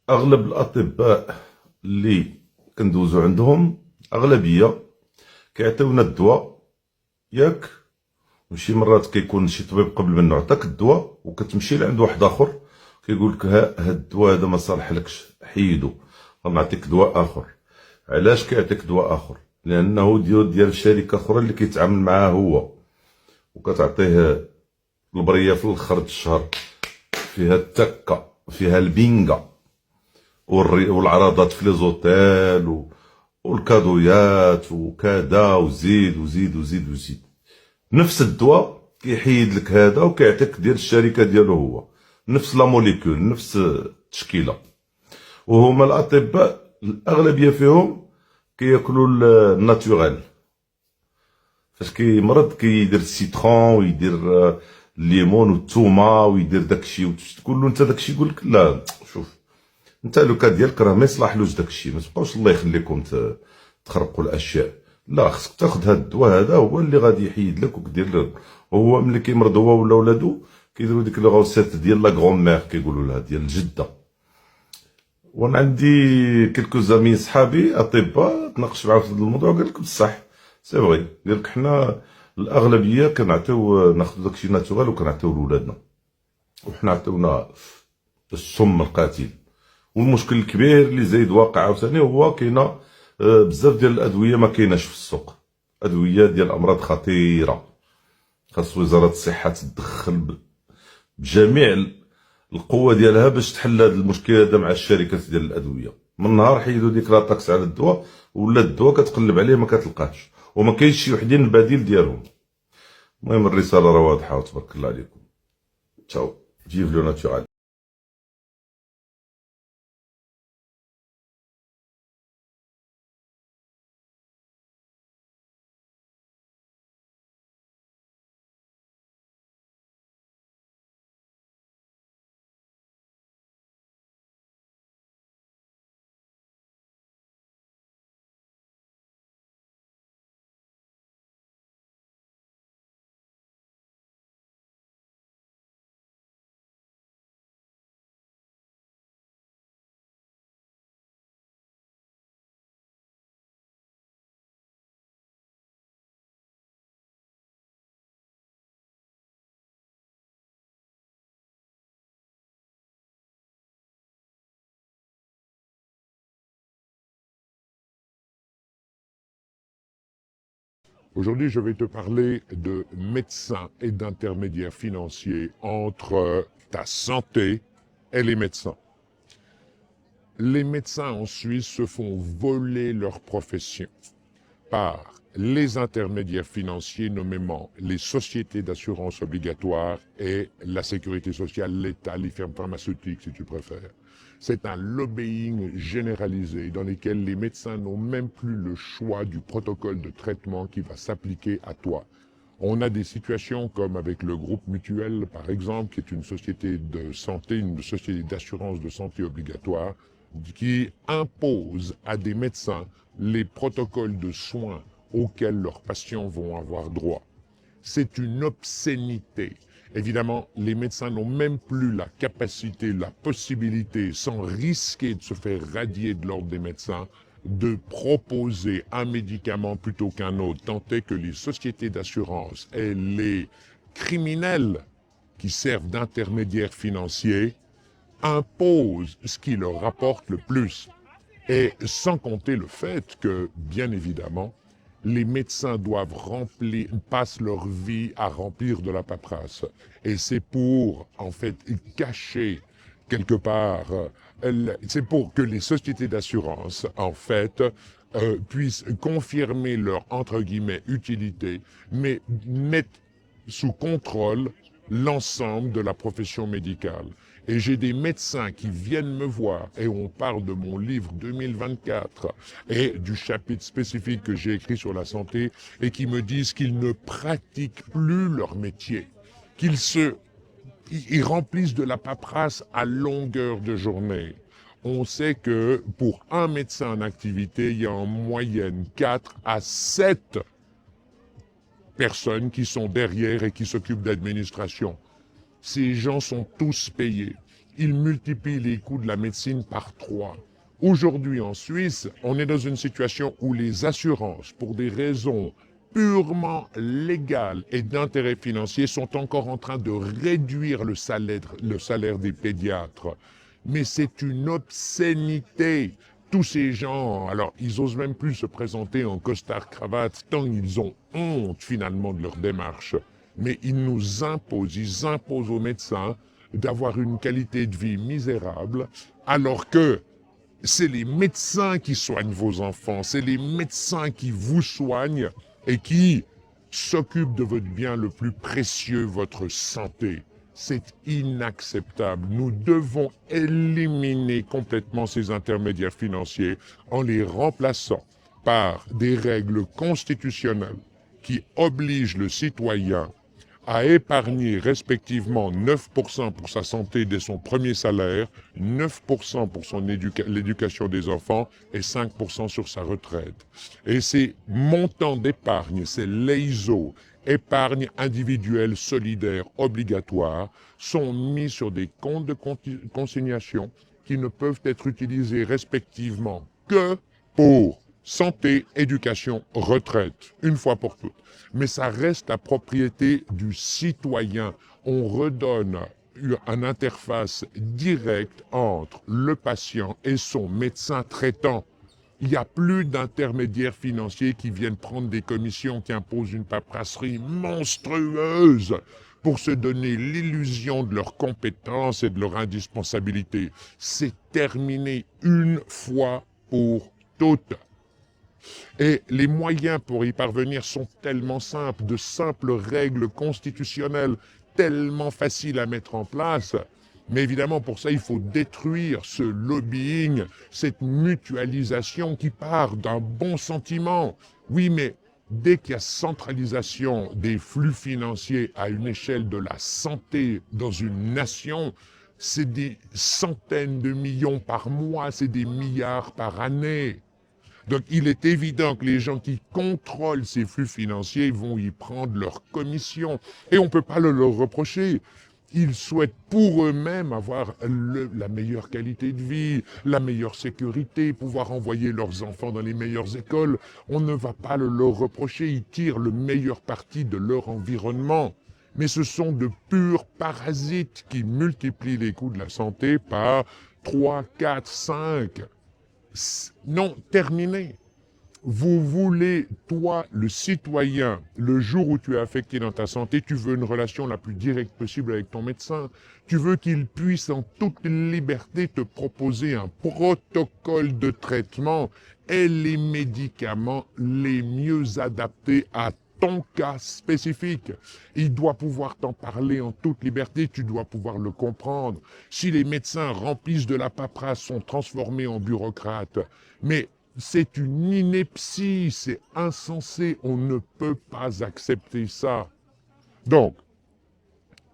اغلب الاطباء اللي كندوزو عندهم اغلبيه كيعطيونا الدواء، ياك؟ وشي مرات كيكون شي طبيب قبل منه عطاك الدواء وكتمشي لعند واحد اخر كيقول لك هاد الدواء هذا ما صالحلكش، حيدو غنعطيك دواء اخر. علاش كيعطيك دواء اخر؟ لانه ديال شركه اخرى اللي كيتعامل معاه هو، وكتعطيه البريه في الاخر د الشهر فيها التكه، فيها البينغا والعراضات في لي زوتيل والكادويات وكذا، وزيد وزيد وزيد وزيد. نفس الدواء كيحيد لك هذا وكيعطيك ديال الشركه ديالو هو، نفس لا موليكول، نفس التشكيله. وهما الاطباء الاغلبيه فيهم كياكلوا الناتوريل. فاش كيمرض كيدير السيترون ويدير الليمون والثومه ويدير داكشي، وتقول له انت داكشي يقول لك لا شوف انت لوكا ديالك راه ما يصلحلوش داكشي، ما تبقاوش الله يخليكم تخرقوا الاشياء. لا، خصك تاخذ هاد الدواء، هذا هو اللي غادي يحيد لك وكدير له. هو ملي كيمرض هو ولا ولادو كيديروا ديك الغوسيت ديال لا غرون مير كيقولوا لها، ديال الجده. وانا عندي كيلكو زامي صحابي اطباء تناقشت معاهم في هذا الموضوع، قال لك بصح سي فغي، قال لك حنا الاغلبيه كنعطيو ناخذ داكشي ناتورال وكنعطيو لولادنا، وحنا عطيونا السم القاتل. والمشكل الكبير اللي زايد واقع عاوتاني هو كاينه بزاف ديال الادويه ما كايناش في السوق، ادويه ديال امراض خطيره. خاص وزاره الصحه تدخل بجميع القوه ديالها باش تحل هذا المشكل هذا مع الشركات ديال الادويه. من نهار حيدوا ديك لا طاكس على الدواء، ولا الدواء كتقلب عليه ما كتلقاش، وما كاينش شي وحدين البديل ديالهم. المهم الرساله راه واضحه وتبارك الله عليكم. تشاو، فيف لو ناتورال. Aujourd'hui, je vais te parler de médecins et d'intermédiaires financiers entre ta santé et les médecins. Les médecins en Suisse se font voler leur profession par les intermédiaires financiers, nommément les sociétés d'assurance obligatoire et la sécurité sociale, l'État, les firmes pharmaceutiques si tu préfères. C'est un lobbying généralisé dans lequel les médecins n'ont même plus le choix du protocole de traitement qui va s'appliquer à toi. On a des situations comme avec le groupe Mutuel, par exemple, qui est une société de santé, une société d'assurance de santé obligatoire, qui impose à des médecins les protocoles de soins auxquels leurs patients vont avoir droit. C'est une obscénité. Évidemment, les médecins n'ont même plus la capacité, la possibilité, sans risquer de se faire radier de l'ordre des médecins, de proposer un médicament plutôt qu'un autre, tant est que les sociétés d'assurance et les criminels qui servent d'intermédiaires financiers imposent ce qui leur rapporte le plus. Et sans compter le fait que, bien évidemment, les médecins passent leur vie à remplir de la paperasse. Et c'est pour, en fait, cacher quelque part, c'est pour que les sociétés d'assurance, en fait, puissent confirmer leur, entre guillemets, utilité, mais mettre sous contrôle l'ensemble de la profession médicale. Et j'ai des médecins qui viennent me voir, et on parle de mon livre 2024 et du chapitre spécifique que j'ai écrit sur la santé, et qui me disent qu'ils ne pratiquent plus leur métier, ils remplissent de la paperasse à longueur de journée. On sait que pour un médecin en activité, il y a en moyenne 4 à 7 personnes qui sont derrière et qui s'occupent d'administration. Ces gens sont tous payés. il multiplie les coûts de la médecine par 3. Aujourd'hui, en Suisse, on est dans une situation où les assurances, pour des raisons purement légales et d'intérêt financier, sont encore en train de réduire le salaire des pédiatres. Mais c'est une obscénité. Tous ces gens, alors, ils osent même plus se présenter en costard-cravate, tant ils ont honte, finalement, de leur démarche. Mais ils imposent aux médecins d'avoir une qualité de vie misérable, alors que c'est les médecins qui soignent vos enfants, c'est les médecins qui vous soignent et qui s'occupent de votre bien le plus précieux, votre santé. C'est inacceptable. Nous devons éliminer complètement ces intermédiaires financiers en les remplaçant par des règles constitutionnelles qui obligent le citoyen à épargner respectivement 9% pour sa santé dès son premier salaire, 9% pour l'éducation des enfants et 5% sur sa retraite. Et ces montants d'épargne, ces l'EISO, épargne individuelle solidaire obligatoire, sont mis sur des comptes de consignation qui ne peuvent être utilisés respectivement que pour santé, éducation, retraite, une fois pour toutes. Mais ça reste la propriété du citoyen. On redonne une interface directe entre le patient et son médecin traitant. Il n'y a plus d'intermédiaires financiers qui viennent prendre des commissions qui imposent une paperasserie monstrueuse pour se donner l'illusion de leur compétence et de leur indispensabilité. C'est terminé une fois pour toutes. Et les moyens pour y parvenir sont tellement simples, de simples règles constitutionnelles, tellement faciles à mettre en place. Mais évidemment, pour ça, il faut détruire ce lobbying, cette mutualisation qui part d'un bon sentiment. Oui, mais dès qu'il y a centralisation des flux financiers à une échelle de la santé dans une nation, c'est des centaines de millions par mois, c'est des milliards par année. Donc, il est évident que les gens qui contrôlent ces flux financiers vont y prendre leur commission. Et on ne peut pas le leur reprocher. Ils souhaitent pour eux-mêmes avoir la meilleure qualité de vie, la meilleure sécurité, pouvoir envoyer leurs enfants dans les meilleures écoles. On ne va pas le leur reprocher. Ils tirent le meilleur parti de leur environnement. Mais ce sont de purs parasites qui multiplient les coûts de la santé par 3, 4, 5. Non, terminé. Vous voulez, toi, le citoyen, le jour où tu es affecté dans ta santé, tu veux une relation la plus directe possible avec ton médecin. Tu veux qu'il puisse en toute liberté te proposer un protocole de traitement et les médicaments les mieux adaptés à ton cas spécifique. Il doit pouvoir t'en parler en toute liberté, tu dois pouvoir le comprendre. Si les médecins remplissent de la paperasse, sont transformés en bureaucrates, mais c'est une ineptie, c'est insensé, on ne peut pas accepter ça. Donc,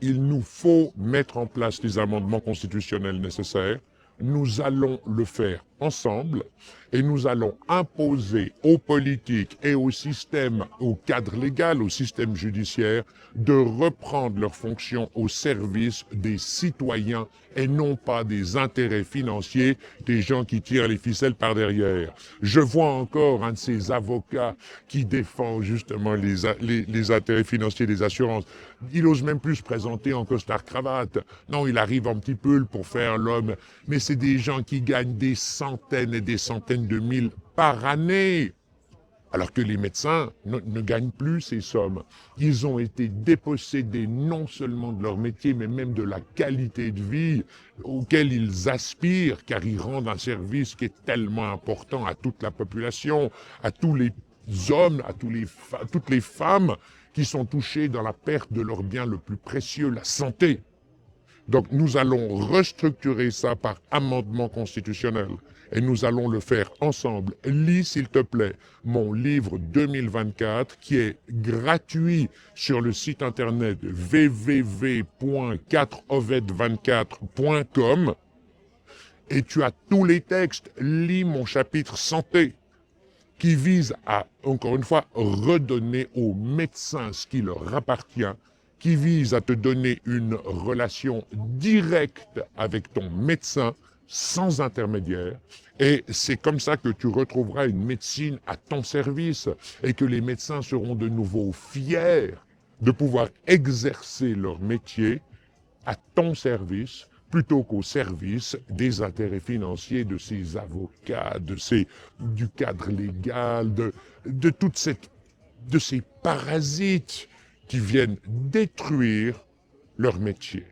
il nous faut mettre en place les amendements constitutionnels nécessaires. Nous allons le faire ensemble et nous allons imposer aux politiques et au système, au cadre légal, au système judiciaire, de reprendre leurs fonctions au service des citoyens et non pas des intérêts financiers des gens qui tirent les ficelles par derrière. Je vois encore un de ces avocats qui défend justement les intérêts financiers des assurances. Il n'ose même plus se présenter en costard-cravate. Non, il arrive en petit pull pour faire l'homme. Mais c'est des gens qui gagnent des centaines et des centaines de mille par année. Alors que les médecins ne gagnent plus ces sommes. Ils ont été dépossédés non seulement de leur métier, mais même de la qualité de vie auquel ils aspirent, car ils rendent un service qui est tellement important à toute la population, à tous les hommes, à toutes les femmes qui sont touchées dans la perte de leur bien le plus précieux, la santé. Donc nous allons restructurer ça par amendement constitutionnel et nous allons le faire ensemble. Lis s'il te plaît mon livre 2024 qui est gratuit sur le site internet www.4oved24.com et tu as tous les textes. Lis mon chapitre santé qui vise à, encore une fois, redonner aux médecins ce qui leur appartient qui vise à te donner une relation directe avec ton médecin, sans intermédiaire. Et c'est comme ça que tu retrouveras une médecine à ton service et que les médecins seront de nouveau fiers de pouvoir exercer leur métier à ton service plutôt qu'au service des intérêts financiers de ces avocats, du cadre légal, de ces parasites qui viennent détruire leur métier.